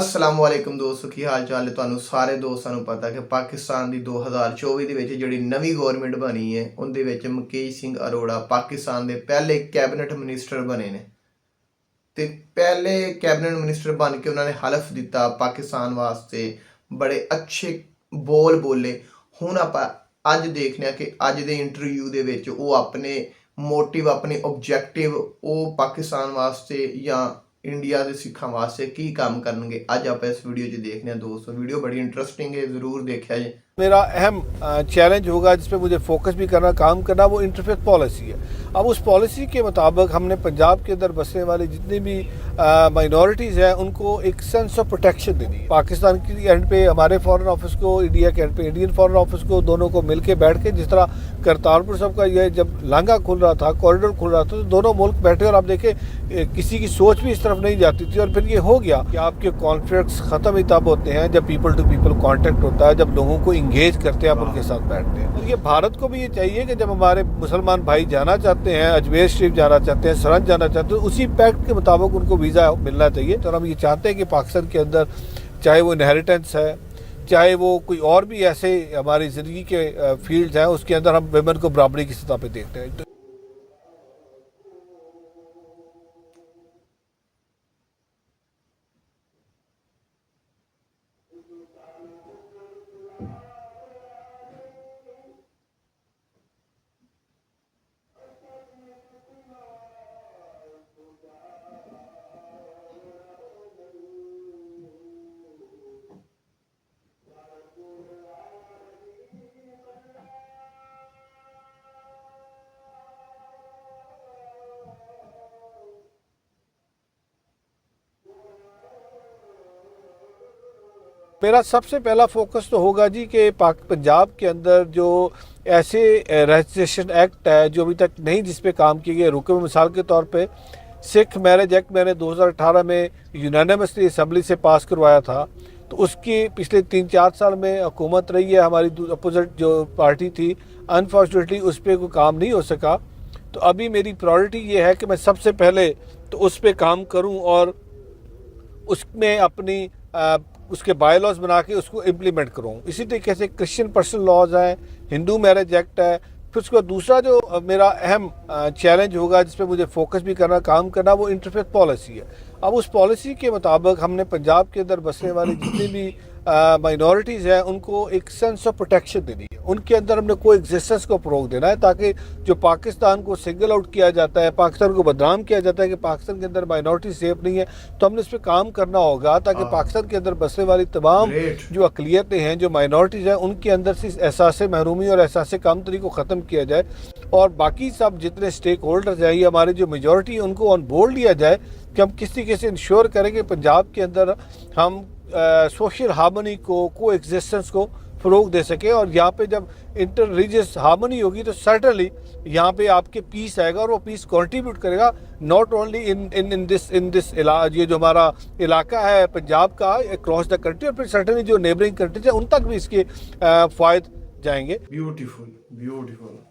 असलामुअलैकुम दोस्तों की हाल चाल है। ਤੁਹਾਨੂੰ ਸਾਰੇ ਦੋਸਤਾਂ ਨੂੰ ਪਤਾ ਕਿ ਪਾਕਿਸਤਾਨ ਦੀ 2024 ਦੇ ਵਿੱਚ ਜਿਹੜੀ ਨਵੀਂ ਗਵਰਨਮੈਂਟ ਬਣੀ ਹੈ ਉਹਦੇ ਵਿੱਚ ਮੁਕੇਸ਼ ਸਿੰਘ ਅਰੋੜਾ ਪਾਕਿਸਤਾਨ ਦੇ ਪਹਿਲੇ ਕੈਬਨਿਟ ਮਿਨਿਸਟਰ ਬਣੇ ਨੇ ਤੇ ਪਹਿਲੇ ਕੈਬਨਿਟ ਮਿਨਿਸਟਰ ਬਣ ਕੇ ਉਹਨਾਂ ਨੇ ਹਲਫ ਦਿੱਤਾ ਪਾਕਿਸਤਾਨ ਵਾਸਤੇ, ਬੜੇ ਅੱਛੇ ਬੋਲ ਬੋਲੇ। ਹੁਣ ਆਪਾਂ ਅੱਜ ਦੇਖਦੇ ਹਾਂ ਕਿ ਅੱਜ ਦੇ ਇੰਟਰਵਿਊ ਦੇ ਵਿੱਚ ਉਹ ਆਪਣੇ ਮੋਟਿਵ, ਆਪਣੇ ਆਬਜੈਕਟਿਵ ਉਹ ਪਾਕਿਸਤਾਨ ਵਾਸਤੇ ਜਾਂ इंडिया के सिखा वास्ते की काम करेंगे। अज आप इस वीडियो च देखने दोस्तों, वीडियो बड़ी इंटरेस्टिंग है, जरूर देखा जी। मेरा अहम चैलेंज होगा जिस पे मुझे फोकस भी करना, काम करना, वो इंटरफेथ पॉलिसी है। अब उस पॉलिसी के मुताबिक हमने पंजाब के अंदर बसने वाली जितनी भी माइनॉरिटीज़ हैं उनको एक सेंस ऑफ प्रोटेक्शन देनी है। पाकिस्तान की एंड पे हमारे फॉरेन ऑफिस को, इंडिया के एंड पे इंडियन फॉरेन ऑफिस को, दोनों को मिल के बैठ के, जिस तरह करतारपुर साहब का ये जब लांघा खुल रहा था, कॉरिडोर खुल रहा था, तो दोनों मुल्क बैठे और आप देखें किसी की सोच भी इस तरफ नहीं जाती थी। और फिर ये हो गया कि आपके कॉन्फ्लिक्ट्स ख़त्म ही तब होते हैं जब पीपल टू पीपल कॉन्टेक्ट होता है, जब लोगों को इंगेज करते हैं, आप उनके साथ बैठते हैं। और ये भारत को भी ये चाहिए कि जब हमारे मुसलमान भाई जाना चाहते हैं, अजमेर शरीफ जाना चाहते हैं, सरहद जाना चाहते हैं, उसी पैक्ट के मुताबिक उनको वीज़ा मिलना चाहिए। तो हम ये चाहते हैं कि पाकिस्तान के अंदर चाहे वो इनहेरिटेंस है, चाहे वो कोई और भी ऐसे हमारी ज़िंदगी के फील्ड्स हैं, उसके अंदर हम वेमेन को बराबरी की सतह पर देखते हैं। मेरा सबसे पहला फोकस तो होगा जी कि पंजाब के अंदर जो ऐसे रजिस्ट्रेशन एक्ट है जो अभी तक नहीं, जिस पे काम किए गए रुके। मिसाल के तौर पे सिख मैरिज एक्ट मैंने 2018 में यूनानिमसली असम्बली से पास करवाया था, तो उसकी पिछले 3-4 साल में हुकूमत रही है हमारी अपोजिट जो पार्टी थी, अनफॉर्चुनेटली उस पर कोई काम नहीं हो सका। तो अभी मेरी प्रायोरिटी ये है कि मैं सबसे पहले तो उस पर काम करूँ और उसमें अपनी उसके बाय लॉज बना के उसको इम्प्लीमेंट करूँ। इसी तरीके से क्रिश्चियन पर्सनल लॉज हैं, हिंदू मैरिज एक्ट है। फिर उसके बाद दूसरा जो मेरा अहम चैलेंज होगा जिस पे मुझे फोकस भी करना, काम करना, वो इंटरफेथ पॉलिसी है। अब उस पॉलिसी के मुताबिक हमने पंजाब के अंदर बसने वाली जितनी भी माइनॉरिटीज़ हैं उनको एक सेंस ऑफ प्रोटेक्शन देनी है। उनके अंदर हमने कोई एग्जिस्टेंस को फ़रोग देना है, ताकि जो पाकिस्तान को सिंगल आउट किया जाता है, पाकिस्तान को बदनाम किया जाता है कि पाकिस्तान के अंदर माइनॉरिटी सेफ नहीं है, तो हमने इस पर काम करना होगा ताकि पाकिस्तान के अंदर बसने वाली तमाम जो अकलियतें हैं, जो माइनॉरिटीज़ हैं, उनके अंदर से एहसास महरूमी और एहसास कमतरी को ख़त्म किया जाए। और बाकी सब जितने स्टेक होल्डर्स हैं, ये हमारी जो मेजॉरिटी है, उनको ऑन बोर्ड लिया जाए कि हम किस तरीके से इंश्योर करें कि पंजाब के अंदर हम सोशल हार्मनी को एग्जिस्टेंस को फ़रोग दे सके। और यहाँ पे जब इंटर रिलीजियस हार्मनी होगी तो सर्टनली यहाँ पे आपके पीस आएगा, और वो पीस कंट्रीब्यूट करेगा नॉट ओनली इन दिस ये जो हमारा इलाका है पंजाब का, अक्रॉस द कंट्री, और फिर सर्टनली जो नेबरिंग कंट्रीज है उन तक भी इसके फ़ायदे जाएंगे। Beautiful beautiful.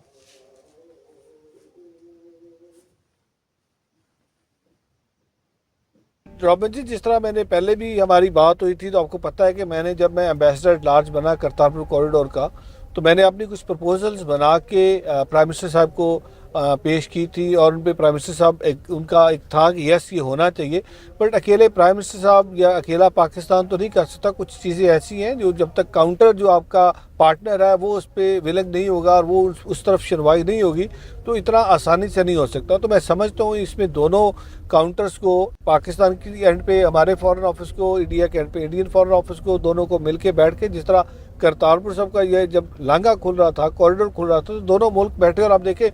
रॉबिन जी, जिस तरह मैंने पहले भी हमारी बात हुई थी, तो आपको पता है कि जब मैं एम्बेसडर एट लार्ज बना करतारपुर कॉरिडोर का, तो मैंने अपनी कुछ प्रपोजल्स बना के प्राइम मिनिस्टर साहब को पेश की थी। और उन पर प्राइम मिनिस्टर साहब उनका एक था कि यस ये होना चाहिए, बट अकेले प्राइम मिनिस्टर साहब या अकेला पाकिस्तान तो नहीं कर सकता। कुछ चीज़ें ऐसी हैं जो जब तक काउंटर जो आपका पार्टनर है वो उस पर विलंग नहीं होगा और वो उस तरफ सुनवाई नहीं होगी, तो इतना आसानी से नहीं हो सकता। तो मैं समझता हूँ इसमें दोनों काउंटर्स को, पाकिस्तान की एंड पे हमारे फॉरेन ऑफिस को, इंडिया के एंड पे इंडियन फॉरेन ऑफिस को, दोनों को मिल के बैठ के, जिस तरह करतारपुर साहब का ये जब लांघा खुल रहा था, कॉरिडोर खुल रहा था, तो दोनों मुल्क बैठे और आप देखें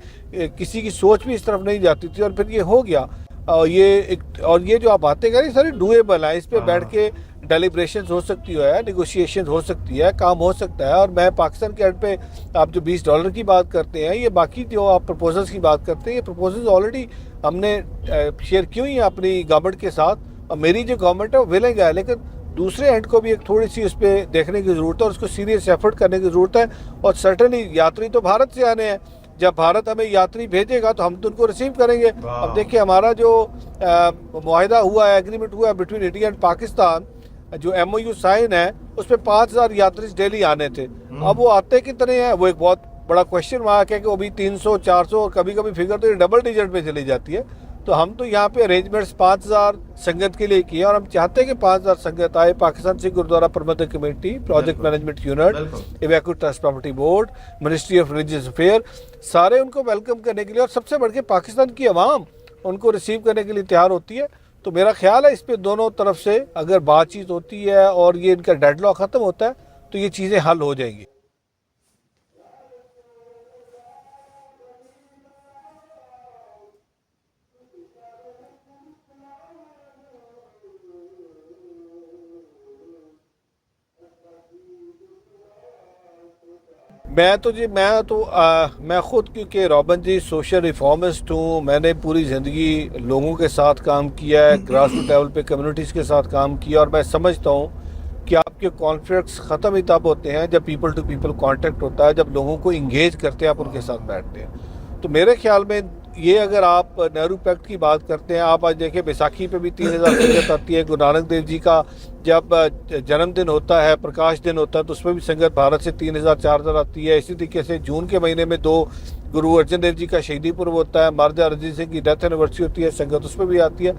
किसी की सोच भी इस तरफ नहीं जाती थी। और फिर ये हो गया और ये जो आप बातें करें सारी डूएबल है। इस पर बैठ के डेलिब्रेशन हो सकती है, निगोशिएशन हो सकती है, काम हो सकता है। और मैं पाकिस्तान के एंड पे आप जो $20 की बात करते हैं, ये बाकी जो आप प्रपोजल्स की बात करते हैं, ये प्रपोजल्स ऑलरेडी हमने शेयर की हुई हैं अपनी गवर्नमेंट के साथ। और मेरी जो गवर्नमेंट है वो विलिंग है, लेकिन दूसरे एंड को भी एक थोड़ी सी उस पर देखने की ज़रूरत है और उसको सीरियस एफर्ट करने की ज़रूरत है। और सर्टनली यात्री तो भारत से आने हैं, जब भारत हमें यात्री भेजेगा तो हम तो उनको रिसीव करेंगे। अब देखिए हमारा जो मुआहिदा हुआ है, एग्रीमेंट हुआ है बिटवीन इंडिया एंड पाकिस्तान, जो MOU साइन है उस पर 5,000 यात्री डेली आने थे। अब वो आते कितने हैं, वो एक बहुत बड़ा क्वेश्चन मार्क है कि वो भी 300 400 और कभी कभी फिगर तो ये डबल डिजिट में चली जाती है। तो हम तो यहाँ पे अरेंजमेंट्स 5,000 संगत के लिए किए और हम चाहते हैं कि 5,000 संगत आए। Pakistan Sikh Gurdwara Prabandhak committee, project management unit, evacuee trust property board, ministry of religious affair, सारे उनको वेलकम करने के लिए और सबसे बढ़ के पाकिस्तान की आवाम उनको रिसीव करने के लिए तैयार होती है। तो मेरा ख्याल है इस पर दोनों तरफ से अगर बातचीत होती है और ये इनका डेडलॉक ख़त्म होता है तो ये चीज़ें हल हो जाएंगी। मैं खुद, क्योंकि रॉबन जी सोशल रिफॉर्मिस्ट हूँ, मैंने पूरी ज़िंदगी लोगों के साथ काम किया है, ग्रास रूट लेवल पे कम्युनिटीज़ के साथ काम किया और मैं समझता हूँ कि आपके कॉन्फ्लिक्ट्स ख़त्म ही तब होते हैं जब पीपल टू पीपल कांटेक्ट होता है, जब लोगों को इंगेज करते हैं, आप उनके साथ बैठते हैं। तो मेरे ख्याल में ये, अगर आप नेहरू पैक्ट की बात करते हैं, आप आज देखिए बैसाखी पे भी 3,000 संगत आती है। गुरु नानक देव जी का जब जन्मदिन होता है, प्रकाश दिन होता है, तो उसमें भी संगत भारत से 3,000 4,000 आती है। इसी तरीके से जून के महीने में 2 गुरु अर्जन देव जी का शहीदी पर्व होता है, महाराजा रणजीत सिंह की डेथ एनिवर्सरी होती है, संगत उसमें भी आती है।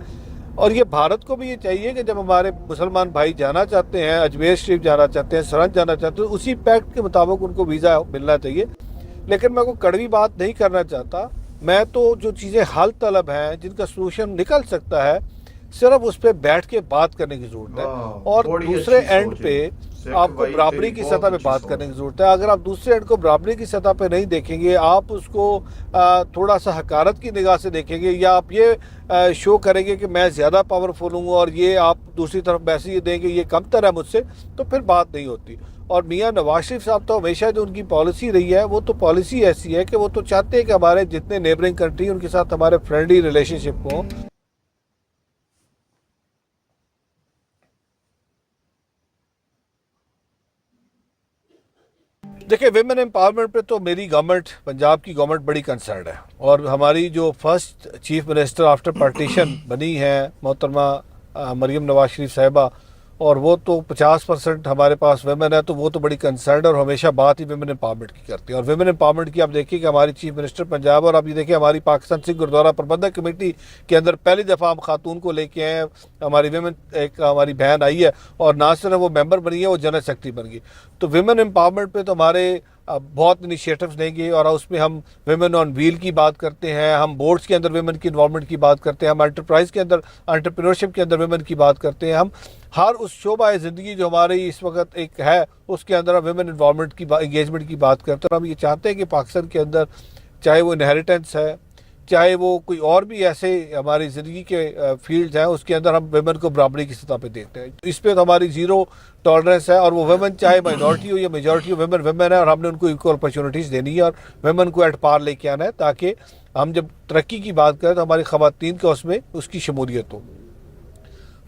और ये भारत को भी ये चाहिए कि जब हमारे मुसलमान भाई जाना चाहते हैं, अजमेर शरीफ जाना चाहते हैं, सरहद जाना चाहते हैं, उसी पैक्ट के मुताबिक उनको वीज़ा मिलना चाहिए। लेकिन मैं कोई कड़वी बात नहीं करना चाहता। मैं तो जो चीज़ें हल तलब हैं, जिनका सोल्यूशन निकल सकता है, सिर्फ उस पर बैठ के बात करने की ज़रूरत है। और दूसरे एंड पे आपको बराबरी की सतह पे बात करने की ज़रूरत है। अगर आप दूसरे एंड को बराबरी की सतह पे नहीं देखेंगे, आप उसको थोड़ा सा हकारत की निगाह से देखेंगे, या आप ये शो करेंगे कि मैं ज़्यादा पावरफुल हूँ और ये आप दूसरी तरफ मैसेज देंगे ये कमतर है मुझसे, तो फिर बात नहीं होती। और मियाँ नवाज शरीफ साहब तो हमेशा जो उनकी पॉलिसी रही है, वो तो पॉलिसी ऐसी है कि वो तो चाहते हैं कि हमारे जितने नेबरिंग कंट्री उनके साथ हमारे फ्रेंडली रिलेशनशिप हो। देखिए, विमेन एम्पावरमेंट पे तो मेरी गवर्नमेंट, पंजाब की गवर्नमेंट बड़ी कंसर्न है। और हमारी जो first chief minister after partition बनी है मोहतरमा मरियम नवाज शरीफ साहिबा, और वो तो 50% हमारे पास वेमेन है, तो वो तो बड़ी कंसर्न और हमेशा बात ही विमेन एम्पावरमेंट की करती है। और विमेन एम्पावरमेंट की आप देखिए कि हमारी चीफ मिनिस्टर पंजाब, और आप ये देखिए हमारी पाकिस्तान सिख गुरुद्वारा प्रबंधक कमेटी के अंदर पहली दफ़ा हम खातून को लेके आए हैं। हमारी विमेन, एक हमारी बहन आई है, और ना सिर्फ वो मेंबर बनी है, वो जनरल सेक्रेटरी बन गई। तो विमेन एम्पावरमेंट पे तो हमारे बहुत इनिशिएटिव्स लेंगे, और उसमें हम विमेन ऑन व्हील की बात करते हैं, हम बोर्ड्स के अंदर विमेन की इन्वॉल्वमेंट की बात करते हैं, हम एंटरप्राइज के अंदर, एंटरप्रेन्योरशिप के अंदर विमेन की बात करते हैं। हम हर उस शोबा ज़िंदगी जो हमारी इस वक्त एक है, उसके अंदर हम विमेन इन्वॉल्वमेंट की, एंगेजमेंट की बात करते हैं। हम ये चाहते हैं कि पाकिस्तान के अंदर, चाहे वो इनहेरिटेंस है, चाहे वो कोई और भी ऐसे हमारी ज़िंदगी के फील्ड्स हैं, उसके अंदर हम वेमेन को बराबरी की सतह पे देखते हैं। इस पे तो हमारी ज़ीरो टॉलरेंस है। और वो वेमेन चाहे माइनॉरिटी हो या मेजॉरिटी हो, वेमेन वेमेन है, और हमने उनको इक्वल अपॉर्चुनिटीज़ देनी है और वेमेन को एट पार लेके आना है, ताकि हम जब तरक्की की बात करें तो हमारी ख़वातीन का उसमें उसकी शमूलियत हो।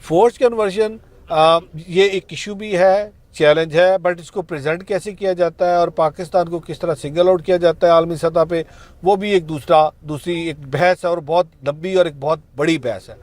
फोर्स कन्वर्जन ये एक इशू भी है, चैलेंज है, बट इसको प्रेजेंट कैसे किया जाता है और पाकिस्तान को किस तरह सिंगल आउट किया जाता है आलमी सतह पे, वो भी एक दूसरी एक बहस है, और बहुत लंबी और एक बहुत बड़ी बहस है।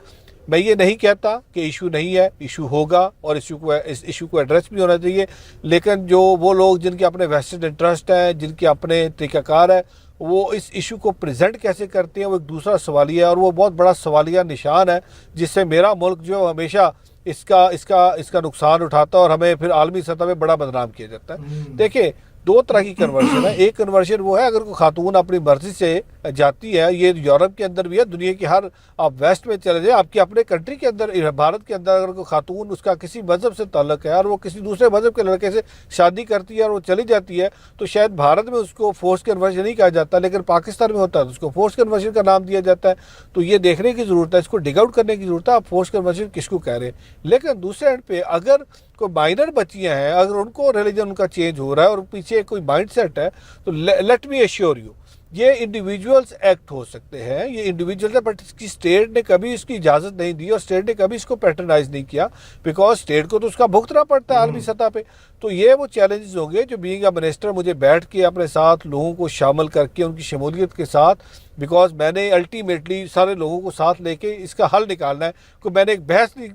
मैं ये नहीं कहता कि इशू नहीं है, इशू होगा, और इस इशू को एड्रेस भी होना चाहिए। लेकिन जो वो लोग जिनके अपने वेस्टेड इंटरेस्ट हैं, जिनके अपने तरीक़ाकार है, वो इस इशू को प्रेजेंट कैसे करते हैं, वो एक दूसरा सवालिया है, और वो बहुत बड़ा सवालिया निशान है, जिससे मेरा मुल्क जो हमेशा इसका नुकसान उठाता है, और हमें फिर आलमी सतह पे बड़ा बदनाम किया जाता है। देखिए, दो तरह की कन्वर्शन है। एक कन्वर्शन वो है अगर कोई खातून अपनी मर्जी से जाती है, ये यूरोप के अंदर भी है, दुनिया की हर, आप वेस्ट में चले जाए, आपके अपने कंट्री के अंदर, भारत के अंदर अगर कोई खातून, उसका किसी मज़हब से ताल्लुक़ है और वो किसी दूसरे मज़हब के लड़के से शादी करती है और वो चली जाती है, तो शायद भारत में उसको फोर्स कन्वर्शन नहीं कहा जाता, लेकिन पाकिस्तान में होता है तो उसको फोर्स कन्वर्शन का नाम दिया जाता है। तो ये देखने की ज़रूरत है, इसको डिग आउट करने की ज़रूरत है, आप फोर्स कन्वर्शन किसको कह रहे हैं। लेकिन दूसरे एंड पे अगर कोई माइनर बच्चियाँ हैं, अगर उनको रिलीजन उनका चेंज हो रहा है और पीछे कोई माइंड सेट है, तो लेट मी एश्योर यू, ये इंडिविजुअल्स एक्ट हो सकते हैं, ये इंडिविजुअल है, बट इसकी स्टेट ने कभी इसकी इजाज़त नहीं दी और स्टेट ने कभी इसको पैटर्नाइज नहीं किया, बिकॉज स्टेट को तो उसका भुगतना पड़ता है आलमी सतह पे। तो ये वो चैलेंजेस होंगे जो बीइंग अ मिनिस्टर मुझे बैठ के अपने साथ लोगों को शामिल करके उनकी शमूलियत के साथ, बिकॉज मैंने अल्टीमेटली सारे लोगों को साथ लेके इसका हल निकालना है। कोई मैंने एक बहस नहीं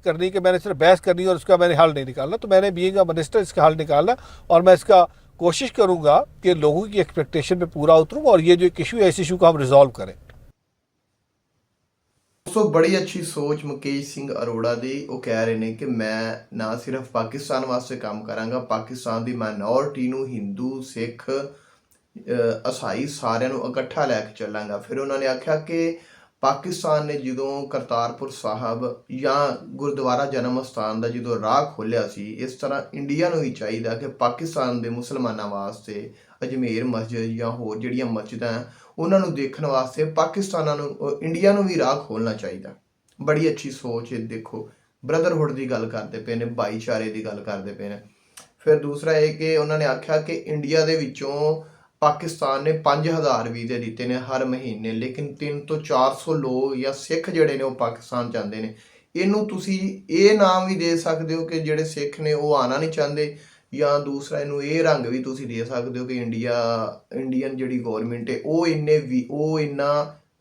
करनी कि मैंने सिर्फ बहस करनी है और उसका मैंने हल नहीं निकालना, तो मैंने बीइंग अ मिनिस्टर इसका हल निकालना और मैं इसका कोशिश करूंगा कि लोगों की एक्सपेक्टेशन पे पूरा उतरूं और ये जो एक इशू है इस इशू को हम रिजॉल्व करें। दोस्तों बड़ी अच्छी सोच मुकेश ਸਿੰਘ ਅਰੋੜਾ ਦੀ। ਉਹ ਕਹਿ ਰਹੇ ਨੇ ਕਿ ਮੈਂ ਨਾ ਸਿਰਫ ਪਾਕਿਸਤਾਨ ਵਾਸਤੇ ਕੰਮ ਕਰਾਂਗਾ, ਪਾਕਿਸਤਾਨ ਦੀ ਮਾਈਨੋਰਿਟੀ ਨੂੰ, ਹਿੰਦੂ ਸਿੱਖ ਈਸਾਈ ਸਾਰਿਆਂ ਨੂੰ ਇਕੱਠਾ ਲੈ ਕੇ ਚੱਲਾਂਗਾ। ਫਿਰ ਉਹਨਾਂ ਨੇ ਆਖਿਆ ਕਿ ਪਾਕਿਸਤਾਨ ਨੇ ਜਦੋਂ ਕਰਤਾਰਪੁਰ ਸਾਹਿਬ ਜਾਂ ਗੁਰਦੁਆਰਾ ਜਨਮ ਅਸਥਾਨ ਦਾ ਜਦੋਂ ਰਾਹ ਖੋਲ੍ਹਿਆ ਸੀ, ਇਸ ਤਰ੍ਹਾਂ ਇੰਡੀਆ ਨੂੰ ਵੀ ਚਾਹੀਦਾ ਕਿ ਪਾਕਿਸਤਾਨ ਦੇ ਮੁਸਲਮਾਨਾਂ ਵਾਸਤੇ ਅਜਮੇਰ ਮਸਜਿਦ ਜਾਂ ਹੋਰ ਜਿਹੜੀਆਂ ਮਸਜਿਦਾਂ ਉਹਨਾਂ ਨੂੰ ਦੇਖਣ ਵਾਸਤੇ ਪਾਕਿਸਤਾਨਾਂ ਨੂੰ ਇੰਡੀਆ ਨੂੰ ਵੀ ਰਾਹ ਖੋਲ੍ਹਣਾ ਚਾਹੀਦਾ। ਬੜੀ ਅੱਛੀ ਸੋਚ ਹੈ। ਦੇਖੋ ਬ੍ਰਦਰਹੁੱਡ ਦੀ ਗੱਲ ਕਰਦੇ ਪਏ ਨੇ, ਭਾਈਚਾਰੇ ਦੀ ਗੱਲ ਕਰਦੇ ਪਏ ਨੇ। ਫਿਰ ਦੂਸਰਾ ਇਹ ਕਿ ਉਹਨਾਂ ਨੇ ਆਖਿਆ ਕਿ ਇੰਡੀਆ ਦੇ ਵਿੱਚੋਂ ਪਾਕਿਸਤਾਨ ਨੇ 5000 ਵੀਜ਼ੇ ਦਿੱਤੇ ਨੇ ਹਰ ਮਹੀਨੇ, ਲੇਕਿਨ 300 ਤੋਂ 400 ਲੋਕ ਜਾਂ ਸਿੱਖ ਜਿਹੜੇ ਨੇ ਉਹ ਪਾਕਿਸਤਾਨ ਜਾਂਦੇ ਨੇ। ਇਹਨੂੰ ਤੁਸੀਂ ਇਹ ਨਾਮ ਵੀ ਦੇ ਸਕਦੇ ਹੋ ਕਿ ਜਿਹੜੇ ਸਿੱਖ ਨੇ ਉਹ ਆਉਣਾ ਨਹੀਂ ਚਾਹੁੰਦੇ, ਜਾਂ ਦੂਸਰਾ ਇਹਨੂੰ ਇਹ ਰੰਗ ਵੀ ਤੁਸੀਂ ਦੇ ਸਕਦੇ ਹੋ ਕਿ ਇੰਡੀਅਨ ਜਿਹੜੀ ਗੌਰਮੈਂਟ ਹੈ ਉਹ ਇੰਨਾ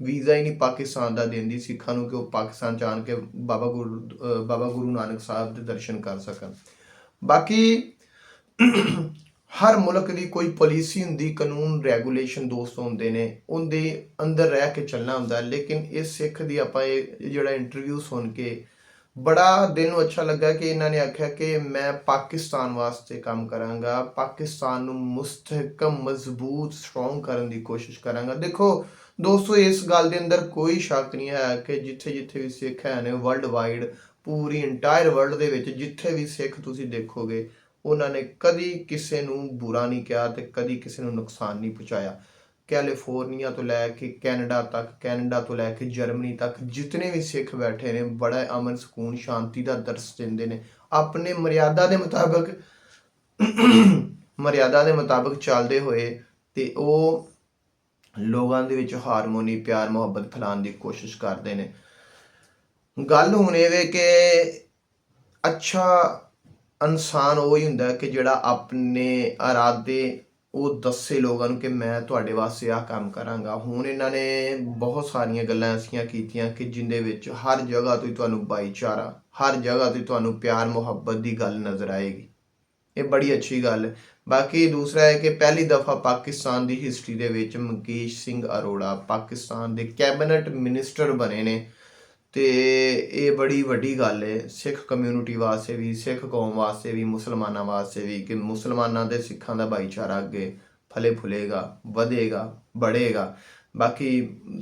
ਵੀਜ਼ਾ ਹੀ ਨਹੀਂ ਪਾਕਿਸਤਾਨ ਦਾ ਦਿੰਦੀ ਸਿੱਖਾਂ ਨੂੰ ਕਿ ਉਹ ਪਾਕਿਸਤਾਨ ਜਾਣ ਕੇ ਬਾਬਾ ਗੁਰੂ ਨਾਨਕ ਸਾਹਿਬ ਦੇ ਦਰਸ਼ਨ ਕਰ ਸਕਣ। ਬਾਕੀ ਹਰ ਮੁਲਕ ਦੀ ਕੋਈ ਪਾਲਿਸੀ ਹੁੰਦੀ, ਕਾਨੂੰਨ ਰੈਗੂਲੇਸ਼ਨ ਦੋਸਤ ਹੁੰਦੇ ਨੇ, ਉਹਦੇ ਅੰਦਰ ਰਹਿ ਕੇ ਚੱਲਣਾ ਹੁੰਦਾ। ਲੇਕਿਨ ਇਸ ਸਿੱਖ ਦੀ ਆਪਾਂ ਇਹ ਜਿਹੜਾ ਇੰਟਰਵਿਊ ਸੁਣ ਕੇ ਬੜਾ ਦਿਲ ਨੂੰ ਅੱਛਾ ਲੱਗਾ ਕਿ ਇਹਨਾਂ ਨੇ ਆਖਿਆ ਕਿ ਮੈਂ ਪਾਕਿਸਤਾਨ ਵਾਸਤੇ ਕੰਮ ਕਰਾਂਗਾ, ਪਾਕਿਸਤਾਨ ਨੂੰ ਮੁਸਤਹਕਮ, ਮਜ਼ਬੂਤ, ਸਟਰੋਂਗ ਕਰਨ ਦੀ ਕੋਸ਼ਿਸ਼ ਕਰਾਂਗਾ। ਦੇਖੋ ਦੋਸਤੋ ਇਸ ਗੱਲ ਦੇ ਅੰਦਰ ਕੋਈ ਸ਼ੱਕ ਨਹੀਂ ਹੈ ਕਿ ਜਿੱਥੇ ਜਿੱਥੇ ਵੀ ਸਿੱਖ ਹੈ ਨੇ ਵਰਲਡ ਵਾਈਡ, ਪੂਰੀ ਇੰਟਾਇਰ ਵਰਲਡ ਦੇ ਵਿੱਚ ਜਿੱਥੇ ਵੀ ਸਿੱਖ ਤੁਸੀਂ ਦੇਖੋਗੇ ਉਹਨਾਂ ਨੇ ਕਦੀ ਕਿਸੇ ਨੂੰ ਬੁਰਾ ਨਹੀਂ ਕਿਹਾ ਤੇ ਕਦੀ ਕਿਸੇ ਨੂੰ ਨੁਕਸਾਨ ਨਹੀਂ ਪਹੁੰਚਾਇਆ। ਕੈਲੀਫੋਰਨੀਆ ਤੋਂ ਲੈ ਕੇ ਕੈਨੇਡਾ ਤੱਕ, ਕੈਨੇਡਾ ਤੋਂ ਲੈ ਕੇ ਜਰਮਨੀ ਤੱਕ ਜਿਤਨੇ ਵੀ ਸਿੱਖ ਬੈਠੇ ਨੇ ਬੜਾ ਅਮਨ, ਸਕੂਨ, ਸ਼ਾਂਤੀ ਦਾ ਦਰਸ ਦਿੰਦੇ ਨੇ। ਆਪਣੇ ਮਰਿਆਦਾ ਦੇ ਮੁਤਾਬਕ ਚੱਲਦੇ ਹੋਏ ਤੇ ਉਹ ਲੋਕਾਂ ਦੇ ਵਿੱਚ ਹਾਰਮੋਨੀ, ਪਿਆਰ, ਮੁਹੱਬਤ ਫੈਲਾਉਣ ਦੀ ਕੋਸ਼ਿਸ਼ ਕਰਦੇ ਨੇ। ਗੱਲ ਹੁਣ ਇਹ ਵੇ ਕਿ ਅੱਛਾ ਇਨਸਾਨ ਉਹ ਹੀ ਹੁੰਦਾ ਕਿ ਜਿਹੜਾ ਆਪਣੇ ਇਰਾਦੇ ਉਹ ਦੱਸੇ ਲੋਕਾਂ ਨੂੰ ਕਿ ਮੈਂ ਤੁਹਾਡੇ ਵਾਸਤੇ ਆਹ ਕੰਮ ਕਰਾਂਗਾ। ਹੁਣ ਇਹਨਾਂ ਨੇ ਬਹੁਤ ਸਾਰੀਆਂ ਗੱਲਾਂ ਐਸੀਆਂ ਕੀਤੀਆਂ ਕਿ ਜਿੰਦੇ ਵਿੱਚ ਹਰ ਜਗ੍ਹਾ ਤੋਂ ਤੁਹਾਨੂੰ ਭਾਈਚਾਰਾ, ਹਰ ਜਗ੍ਹਾ ਤੋਂ ਤੁਹਾਨੂੰ ਪਿਆਰ ਮੁਹੱਬਤ ਦੀ ਗੱਲ ਨਜ਼ਰ ਆਏਗੀ। ਇਹ ਬੜੀ ਅੱਛੀ ਗੱਲ ਹੈ। ਬਾਕੀ ਦੂਸਰਾ ਹੈ ਕਿ ਪਹਿਲੀ ਦਫਾ ਪਾਕਿਸਤਾਨ ਦੀ ਹਿਸਟਰੀ ਦੇ ਵਿੱਚ ਮੁਕੇਸ਼ ਸਿੰਘ ਅਰੋੜਾ ਪਾਕਿਸਤਾਨ ਦੇ ਕੈਬਨਿਟ ਮਿਨਿਸਟਰ ਬਣੇ ਨੇ ਤੇ ਇਹ ਬੜੀ ਵੱਡੀ ਗੱਲ ਹੈ ਸਿੱਖ ਕਮਿਊਨਿਟੀ ਵਾਸਤੇ ਵੀ, ਸਿੱਖ ਕੌਮ ਵਾਸਤੇ ਵੀ, ਮੁਸਲਮਾਨਾਂ ਵਾਸਤੇ ਵੀ, ਕਿ ਮੁਸਲਮਾਨਾਂ ਦੇ ਸਿੱਖਾਂ ਦਾ ਭਾਈਚਾਰਾ ਅੱਗੇ ਫਲੇ ਫੁਲੇਗਾ, ਵਧੇਗਾ, बढ़ेगा। ਬਾਕੀ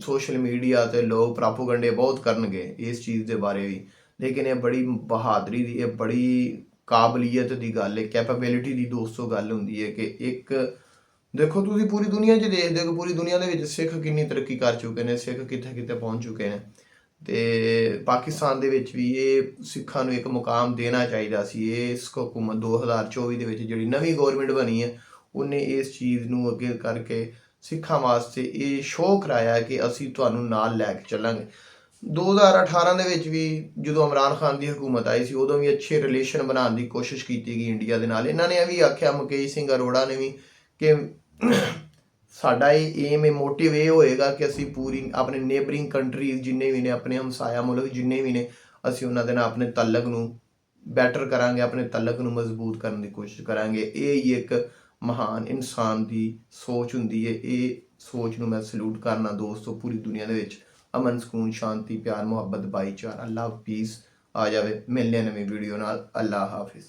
ਸੋਸ਼ਲ ਮੀਡੀਆ ਤੇ ਲੋਕ ਪ੍ਰੋਪਗੈਂਡੇ ਬਹੁਤ ਕਰਨਗੇ ਇਸ ਚੀਜ਼ ਦੇ ਬਾਰੇ ਵੀ, ਲੇਕਿਨ ਇਹ ਬੜੀ ਬਹਾਦਰੀ ਦੀ, ਇਹ ਬੜੀ ਕਾਬਲੀਅਤ ਦੀ ਗੱਲ ਹੈ, ਕੈਪੇਬਿਲਿਟੀ ਦੀ ਦੋਸਤੋ ਗੱਲ ਹੁੰਦੀ ਹੈ ਕਿ ਇੱਕ ਦੇਖੋ ਤੁਸੀਂ ਪੂਰੀ ਦੁਨੀਆ 'ਚ ਦੇਖਦੇ ਹੋ ਕਿ ਪੂਰੀ ਦੁਨੀਆ ਦੇ ਵਿੱਚ ਸਿੱਖ ਕਿੰਨੀ ਤਰੱਕੀ ਕਰ ਚੁੱਕੇ ਨੇ, ਸਿੱਖ ਕਿੱਥੇ ਕਿੱਥੇ ਪਹੁੰਚ ਚੁੱਕੇ ਨੇ। ਤੇ ਪਾਕਿਸਤਾਨ ਦੇ ਵਿੱਚ ਵੀ ਇਹ ਸਿੱਖਾਂ ਨੂੰ ਇੱਕ ਮੁਕਾਮ ਦੇਣਾ ਚਾਹੀਦਾ ਸੀ। ਇਸ ਹਕੂਮਤ 2024 ਦੇ ਵਿੱਚ ਜਿਹੜੀ ਨਵੀਂ ਗੌਰਮੈਂਟ ਬਣੀ ਹੈ ਉਹਨੇ ਇਸ ਚੀਜ਼ ਨੂੰ ਅੱਗੇ ਕਰਕੇ ਸਿੱਖਾਂ ਵਾਸਤੇ ਇਹ ਸ਼ੋਅ ਕਰਾਇਆ ਕਿ ਅਸੀਂ ਤੁਹਾਨੂੰ ਨਾਲ ਲੈ ਕੇ ਚੱਲਾਂਗੇ। 2018 ਦੇ ਵਿੱਚ ਵੀ ਜਦੋਂ ਇਮਰਾਨ ਖਾਨ ਦੀ ਹਕੂਮਤ ਆਈ ਸੀ ਉਦੋਂ ਵੀ ਅੱਛੇ ਰਿਲੇਸ਼ਨ ਬਣਾਉਣ ਦੀ ਕੋਸ਼ਿਸ਼ ਕੀਤੀ ਗਈ ਇੰਡੀਆ ਦੇ ਨਾਲ। ਇਹਨਾਂ ਨੇ ਇਹ ਵੀ ਆਖਿਆ, ਮੁਕੇਸ਼ ਸਿੰਘ ਅਰੋੜਾ ਨੇ ਵੀ, ਕਿ ਸਾਡਾ ਇਹ ਏਮ, ਇਹ ਮੋਟਿਵ ਇਹ ਹੋਏਗਾ ਕਿ ਅਸੀਂ ਪੂਰੀ ਆਪਣੇ ਨੇਬਰਿੰਗ ਕੰਟਰੀਜ਼ ਜਿੰਨੇ ਵੀ ਨੇ, ਆਪਣੇ ਹਮਸਾਇਆ ਮੁਲਕ ਜਿੰਨੇ ਵੀ ਨੇ, ਅਸੀਂ ਉਹਨਾਂ ਦੇ ਨਾਲ ਆਪਣੇ ਤਾਲੁਕ ਨੂੰ ਬੈਟਰ ਕਰਾਂਗੇ, ਆਪਣੇ ਤਾਲੁਕ ਨੂੰ ਮਜ਼ਬੂਤ ਕਰਨ ਦੀ ਕੋਸ਼ਿਸ਼ ਕਰਾਂਗੇ। ਇਹ ਹੀ ਇੱਕ ਮਹਾਨ ਇਨਸਾਨ ਦੀ ਸੋਚ ਹੁੰਦੀ ਹੈ। ਇਹ ਸੋਚ ਨੂੰ ਮੈਂ ਸਲੂਟ ਕਰਨਾ ਦੋਸਤੋ। ਪੂਰੀ ਦੁਨੀਆ ਦੇ ਵਿੱਚ ਅਮਨ, ਸਕੂਨ, ਸ਼ਾਂਤੀ, ਪਿਆਰ, ਮੁਹੱਬਤ, ਭਾਈਚਾਰਾ, ਲਵ, ਪੀਸ ਆ ਜਾਵੇ। ਮਿਲਦੇ ਹਾਂ ਨਵੀਂ ਵੀਡੀਓ ਨਾਲ। ਅੱਲਾ ਹਾਫਿਜ਼।